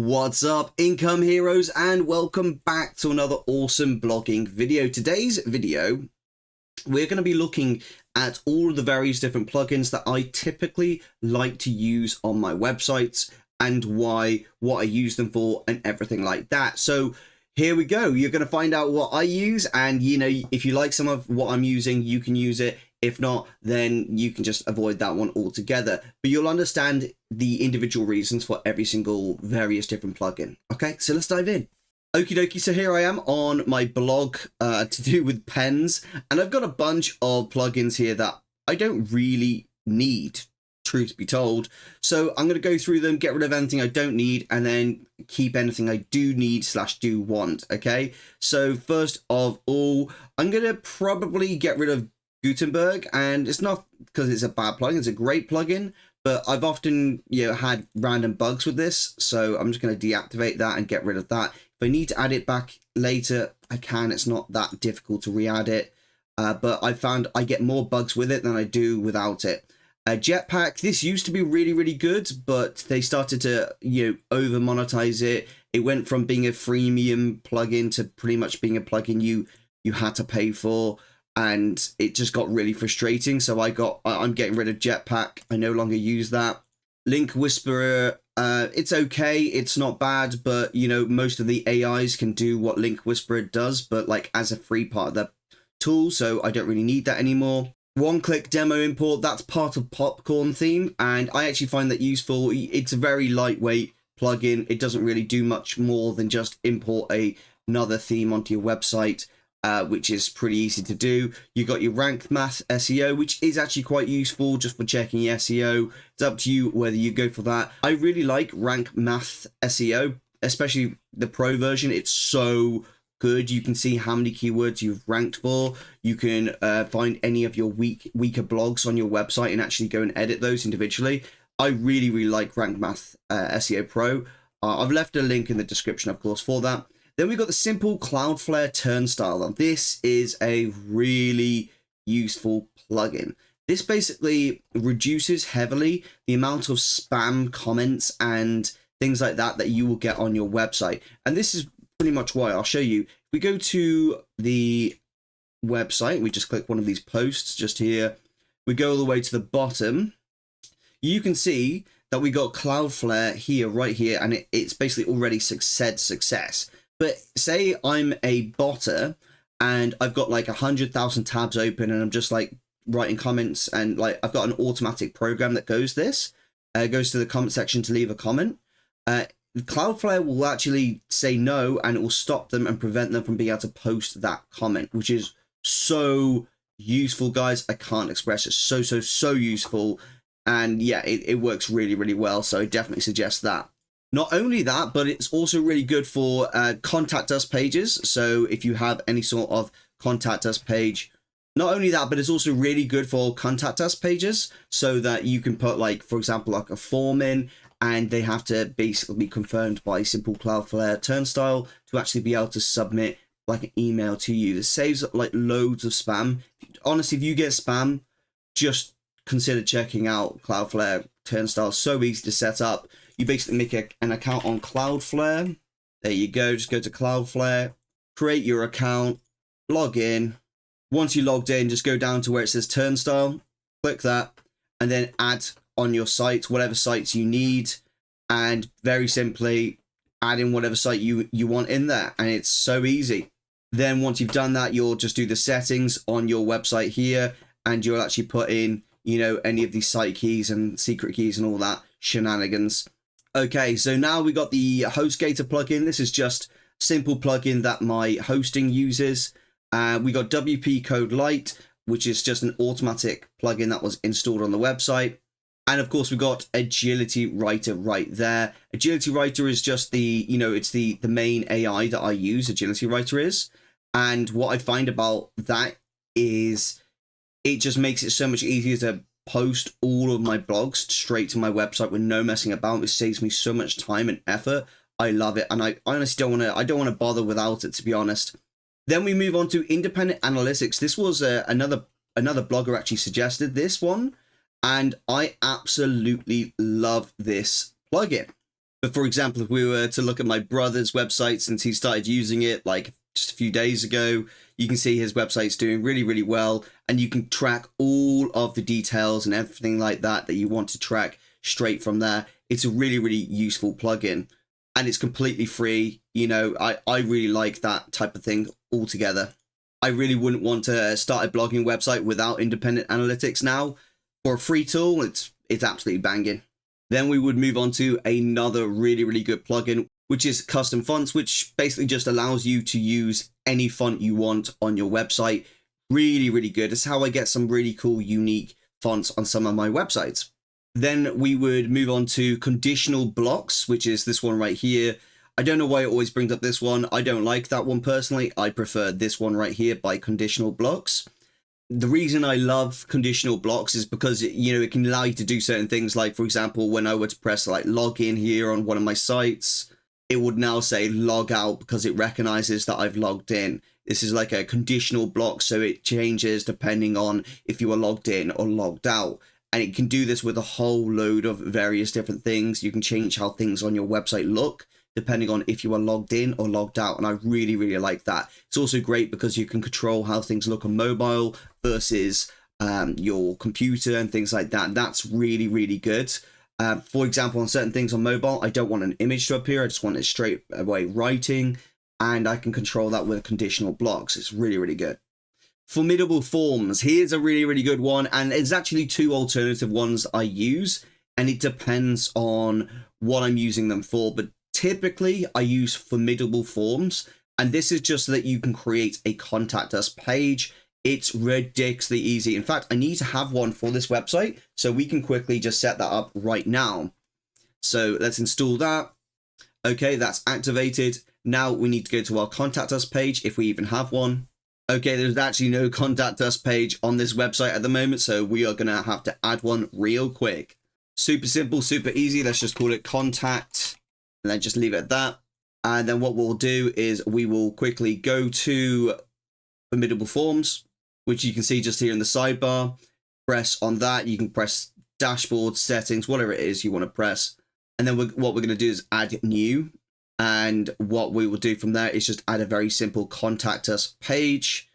What's up, income heroes, and welcome back to another awesome blogging video. Today's video, we're going to be looking at all of the various different plugins that I typically like to use on my websites and why, what I use them for, and everything like that. So here we go. You're going to find out what I use, and if you like some of what I'm using, you can use it. If not, then you can just avoid that one altogether. But you'll understand the individual reasons for every single various different plugin. Okay, so let's dive in. Okie dokie, so here I am on my blog to do with pens. And I've got a bunch of plugins here that I don't really need, truth be told. So I'm going to go through them, get rid of anything I don't need, and then keep anything I do need / do want. Okay, so first of all, I'm going to probably get rid of Gutenberg, and it's not because it's a bad plugin, it's a great plugin, but I've often had random bugs with this, so I'm just going to deactivate that and get rid of that. If I need to add it back later, I can. It's not that difficult to re-add it, but I found I get more bugs with it than I do without it. Jetpack, this used to be really good, but they started to over monetize it. It went from being a freemium plugin to pretty much being a plugin you had to pay for. And it just got really frustrating. So I'm getting rid of Jetpack. I no longer use that. Link Whisperer, it's okay. It's not bad, but most of the AIs can do what Link Whisperer does, but like as a free part of the tool. So I don't really need that anymore. One-click demo import, that's part of Popcorn theme, and I actually find that useful. It's a very lightweight plugin. It doesn't really do much more than just import another theme onto your website. Which is pretty easy to do. You got your RankMath SEO, which is actually quite useful just for checking your SEO. It's up to you whether you go for that. I really like RankMath SEO, especially the pro version. It's so good. You can see how many keywords you've ranked for. You can find any of your weaker blogs on your website and actually go and edit those individually. I really like RankMath SEO Pro. I've left a link in the description, of course, for that. Then we've got the simple Cloudflare Turnstile. Now, this is a really useful plugin. This basically reduces heavily the amount of spam comments and things like that you will get on your website. And this is pretty much why. I'll show you. If we go to the website, we just click one of these posts just here. We go all the way to the bottom. You can see that we got Cloudflare here, right here, and it's basically already said success. But say I'm a botter and I've got like 100,000 tabs open and I'm just like writing comments, and like I've got an automatic program that goes to the comment section to leave a comment. Cloudflare will actually say no, and it will stop them and prevent them from being able to post that comment, which is so useful, guys. I can't express it. So useful. And yeah, it works really well. So I definitely suggest that. Not only that, but it's also really good for contact us pages. So if you have any sort of contact us page, not only that, but it's also really good for contact us pages, so that you can put, like, for example, like a form in, and they have to basically be confirmed by simple Cloudflare Turnstile to actually be able to submit like an email to you. This saves like loads of spam. Honestly, if you get spam, just consider checking out Cloudflare Turnstile. So easy to set up. You basically make an account on Cloudflare. There you go. Just go to Cloudflare, create your account, log in. Once you logged in, just go down to where it says Turnstile, click that, and then add on your site whatever sites you need, and very simply add in whatever site you want in there, and it's so easy. Then once you've done that, you'll just do the settings on your website here, and you'll actually put in any of these site keys and secret keys and all that shenanigans. Okay, so now we got the HostGator plugin. This is just a simple plugin that my hosting uses. We got WP Code Lite, which is just an automatic plugin that was installed on the website. And of course, we got Agility Writer right there. Agility Writer is just it's the main AI that I use, Agility Writer is. And what I find about that is it just makes it so much easier to post all of my blogs straight to my website with no messing about. It saves me so much time and effort. I love it, and I honestly don't want to bother without it, to be honest. Then we move on to Independent Analytics. This was another blogger actually suggested this one, and I absolutely love this plugin. But for example, if we were to look at my brother's website, since he started using it like just a few days ago, you can see his website's doing really, really well. And you can track all of the details and everything like that you want to track straight from there. It's a really, really useful plugin. And it's completely free. You know, I really like that type of thing altogether. I really wouldn't want to start a blogging website without independent analytics now. For a free tool, it's absolutely banging. Then we would move on to another really, really good plugin, which is custom fonts, which basically just allows you to use any font you want on your website. Really, really good. It's how I get some really cool, unique fonts on some of my websites. Then we would move on to Conditional Blocks, which is this one right here. I don't know why it always brings up this one. I don't like that one personally. I prefer this one right here by Conditional Blocks. The reason I love Conditional Blocks is because, you know, it can allow you to do certain things. Like, for example, when I were to press like login here on one of my sites, it would now say log out because it recognizes that I've logged in. This is like a conditional block, so it changes depending on if you are logged in or logged out. And it can do this with a whole load of various different things. You can change how things on your website look depending on if you are logged in or logged out. And I really, really like that. It's also great because you can control how things look on mobile versus your computer and things like that. That's really, really good. For example, on certain things on mobile, I don't want an image to appear. I just want it straight away writing. And I can control that with conditional blocks. It's really, really good. Formidable Forms. Here's a really, really good one. And it's actually two alternative ones I use. And it depends on what I'm using them for. But typically, I use Formidable Forms. And this is just so that you can create a contact us page. It's ridiculously easy. In fact, I need to have one for this website. So we can quickly just set that up right now. So let's install that. Okay, that's activated. Now we need to go to our contact us page if we even have one. Okay, there's actually no contact us page on this website at the moment, so we are going to have to add one real quick. Super simple, super easy. Let's just call it contact and then just leave it at that. And then what we'll do is we will quickly go to Formidable Forms, which you can see just here in the sidebar. Press on that. You can press dashboard settings, whatever it is you want to press. And then what we're going to do is add new. And what we will do from there is just add a very simple contact us page.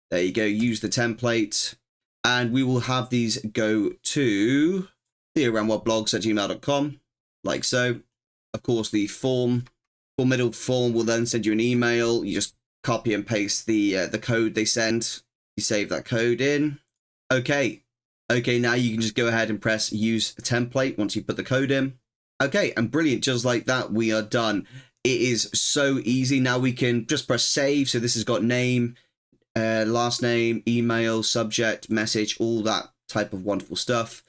There you go. Use the template. And we will have these go to theorandwhatblogs@gmail.com, like so. Of course, the Formidable Form will then send you an email. You just copy and paste the code they send. You save that code in. Okay, now you can just go ahead and press use template once you put the code in. Okay, and brilliant. Just like that, we are done. It is so easy. Now we can just press save. So this has got name, last name, email, subject, message, all that type of wonderful stuff.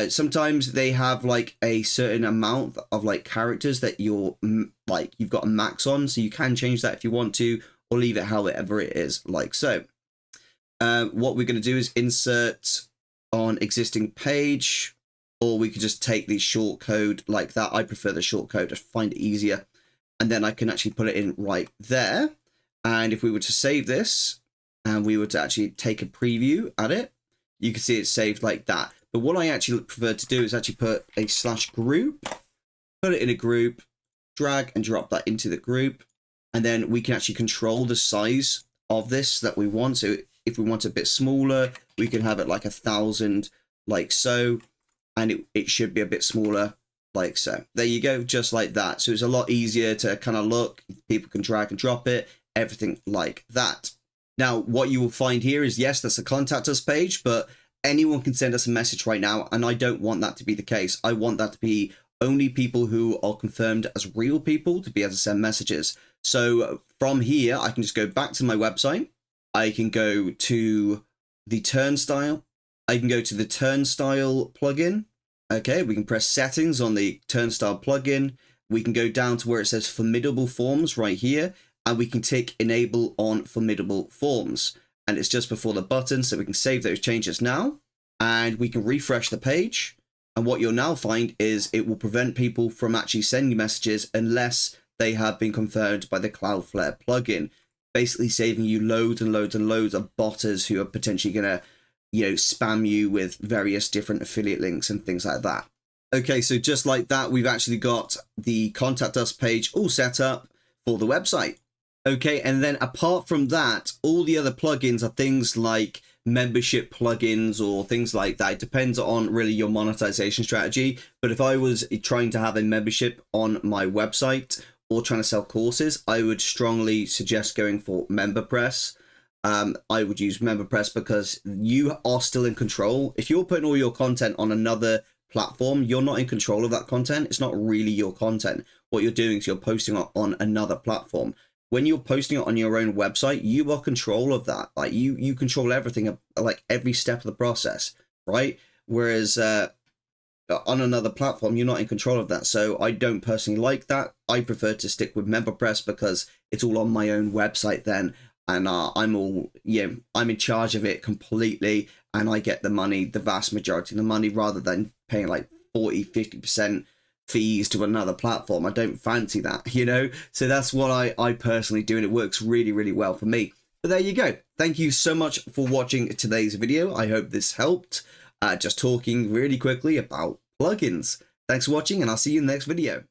Sometimes they have like a certain amount of like characters that you've got a max on. So you can change that if you want to, or leave it however it is, like so. What we're going to do is insert on existing page, or we could just take the short code like that. I prefer the short code. I find it easier. And then I can actually put it in right there. And if we were to save this and we were to actually take a preview at it, you can see it's saved like that. But what I actually prefer to do is actually put a /group, put it in a group, drag and drop that into the group. And then we can actually control the size of this that we want. So if we want it a bit smaller, we can have it like 1,000, like so. And it should be a bit smaller, like so. There you go, just like that. So it's a lot easier to kind of look. People can drag and drop it, everything like that. Now, what you will find here is, yes, that's a contact us page, but anyone can send us a message right now. And I don't want that to be the case. I want that to be only people who are confirmed as real people to be able to send messages. So from here, I can just go back to my website. I can go to the Turnstile. I can go to the Turnstile plugin. Okay, we can press settings on the Turnstile plugin. We can go down to where it says Formidable Forms right here, and we can tick enable on Formidable Forms. And it's just before the button, so we can save those changes now. And we can refresh the page. And what you'll now find is it will prevent people from actually sending messages unless they have been confirmed by the Cloudflare plugin, basically saving you loads and loads and loads of botters who are potentially going to, spam you with various different affiliate links and things like that. Okay, so just like that, we've actually got the contact us page all set up for the website. Okay, and then apart from that, all the other plugins are things like membership plugins or things like that. It depends on really your monetization strategy. But if I was trying to have a membership on my website or trying to sell courses, I would strongly suggest going for MemberPress. I would use MemberPress because you are still in control. If you're putting all your content on another platform, you're not in control of that content. It's not really your content. What you're doing is you're posting it on another platform. When you're posting it on your own website, you are control of that. Like you control everything, like every step of the process, right? Whereas on another platform, you're not in control of that. So I don't personally like that. I prefer to stick with MemberPress because it's all on my own website then. And I'm in charge of it completely, and I get the money, the vast majority of the money, rather than paying like 40-50% fees to another platform. I don't fancy that, you know? So that's what I personally do, and it works really, really well for me. But there you go. Thank you so much for watching today's video. I hope this helped. Just talking really quickly about plugins. Thanks for watching, and I'll see you in the next video.